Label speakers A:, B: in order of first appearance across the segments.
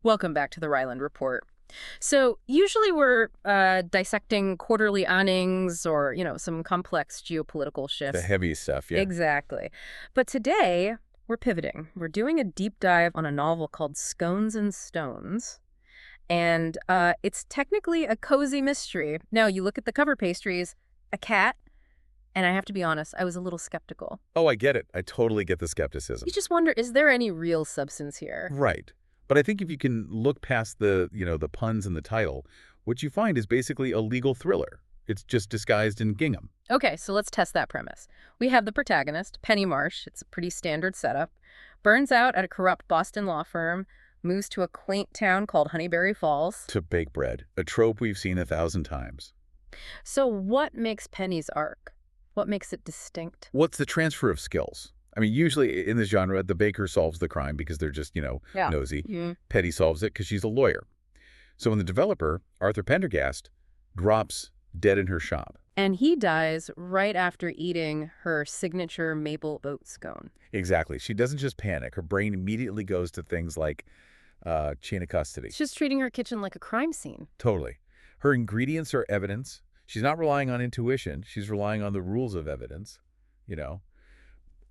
A: Welcome back to the Ryland Report. So usually we're dissecting quarterly earnings or, some complex geopolitical
B: The
A: shifts.
B: heavy stuff, yeah.
A: Exactly. But today we're pivoting. We're doing a deep dive on a novel called Scones and Stones. And it's technically a cozy mystery. Now, you look at the cover pastries, a cat, and I have to be honest, I was a little skeptical.
B: Oh, I get it. I totally get the skepticism.
A: You just wonder, is there any real substance here?
B: Right. But I think if you can look past the puns in the title, what you find is basically a legal thriller. It's just disguised in gingham.
A: Okay, so let's test that premise. We have the protagonist, Penny Marsh. It's a pretty standard setup. Burns out at a corrupt Boston law firm, moves to a quaint town called Honeyberry Falls.
B: To bake bread, a trope we've seen 1,000 times.
A: So what makes Penny's arc? What makes it distinct?
B: What's the transfer of skills? I mean, usually in this genre, the baker solves the crime because they're just,
A: Yeah.
B: nosy.
A: Mm.
B: Petty solves it because she's a lawyer. So when the developer, Arthur Pendergast, drops dead in her shop.
A: And he dies right after eating her signature maple oat scone.
B: Exactly. She doesn't just panic. Her brain immediately goes to things like chain of custody.
A: She's treating her kitchen like a crime scene.
B: Totally. Her ingredients are evidence. She's not relying on intuition. She's relying on the rules of evidence,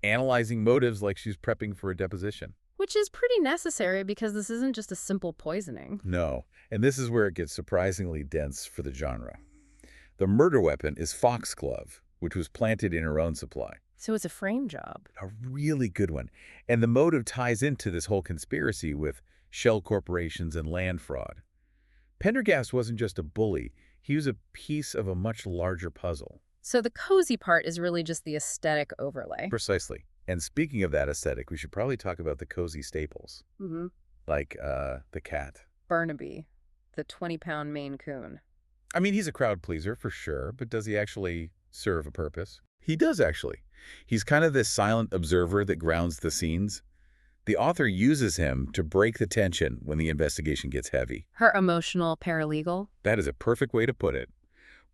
B: analyzing motives like she's prepping for a deposition.
A: Which is pretty necessary because this isn't just a simple poisoning.
B: No. And this is where it gets surprisingly dense for the genre. The murder weapon is foxglove, which was planted in her own supply.
A: So it's a frame job.
B: A really good one. And the motive ties into this whole conspiracy with shell corporations and land fraud. Pendergast wasn't just a bully. He was a piece of a much larger puzzle.
A: So the cozy part is really just the aesthetic overlay.
B: Precisely. And speaking of that aesthetic, we should probably talk about the cozy staples,
A: Mm-hmm.
B: like the cat.
A: Barnaby, the 20-pound Maine Coon.
B: I mean, he's a crowd pleaser for sure, but does he actually serve a purpose? He does, actually. He's kind of this silent observer that grounds the scenes. The author uses him to break the tension when the investigation gets heavy.
A: Her emotional paralegal.
B: That is a perfect way to put it.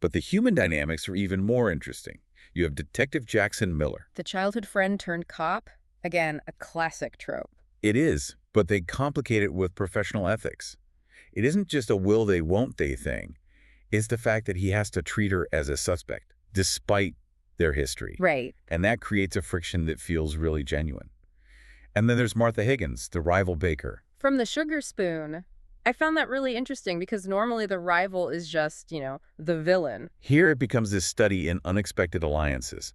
B: But the human dynamics are even more interesting. You have Detective Jackson Miller.
A: The childhood friend turned cop. Again, a classic trope.
B: It is, but they complicate it with professional ethics. It isn't just a will they, won't they thing. It's the fact that he has to treat her as a suspect, despite their history.
A: Right.
B: And that creates a friction that feels really genuine. And then there's Martha Higgins, the rival baker.
A: From the sugar spoon, I found that really interesting because normally the rival is just, the villain.
B: Here it becomes this study in unexpected alliances.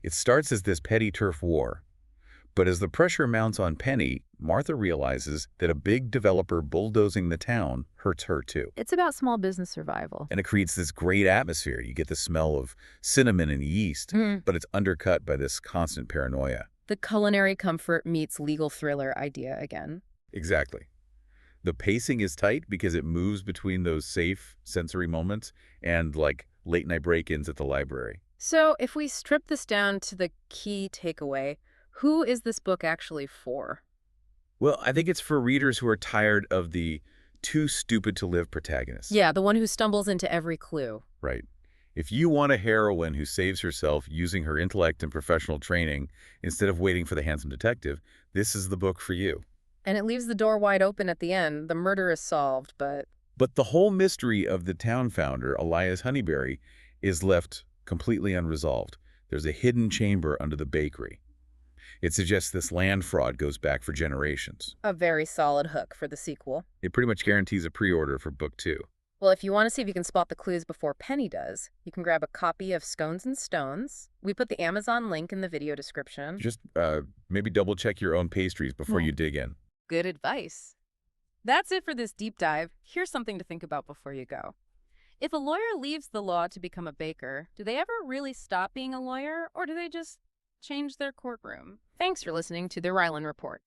B: It starts as this petty turf war. But as the pressure mounts on Penny, Martha realizes that a big developer bulldozing the town hurts her too.
A: It's about small business survival.
B: And it creates this great atmosphere. You get the smell of cinnamon and yeast, but it's undercut by this constant paranoia.
A: The culinary comfort meets legal thriller idea again.
B: Exactly. The pacing is tight because it moves between those safe sensory moments and like late-night break-ins at the library.
A: So if we strip this down to the key takeaway, who is this book actually for?
B: Well, I think it's for readers who are tired of the too stupid to live protagonists.
A: Yeah, the one who stumbles into every clue.
B: Right. If you want a heroine who saves herself using her intellect and professional training instead of waiting for the handsome detective, this is the book for you.
A: And it leaves the door wide open at the end. The murder is solved, but...
B: But the whole mystery of the town founder, Elias Honeyberry, is left completely unresolved. There's a hidden chamber under the bakery. It suggests this land fraud goes back for generations.
A: A very solid hook for the sequel.
B: It pretty much guarantees a pre-order for book 2.
A: Well, if you want to see if you can spot the clues before Penny does, you can grab a copy of Scones and Stones. We put the Amazon link in the video description.
B: Just maybe double-check your own pastries before you dig in.
A: Good advice. That's it for this deep dive. Here's something to think about before you go. If a lawyer leaves the law to become a baker, do they ever really stop being a lawyer, or do they just change their courtroom? Thanks for listening to the Ryland Report.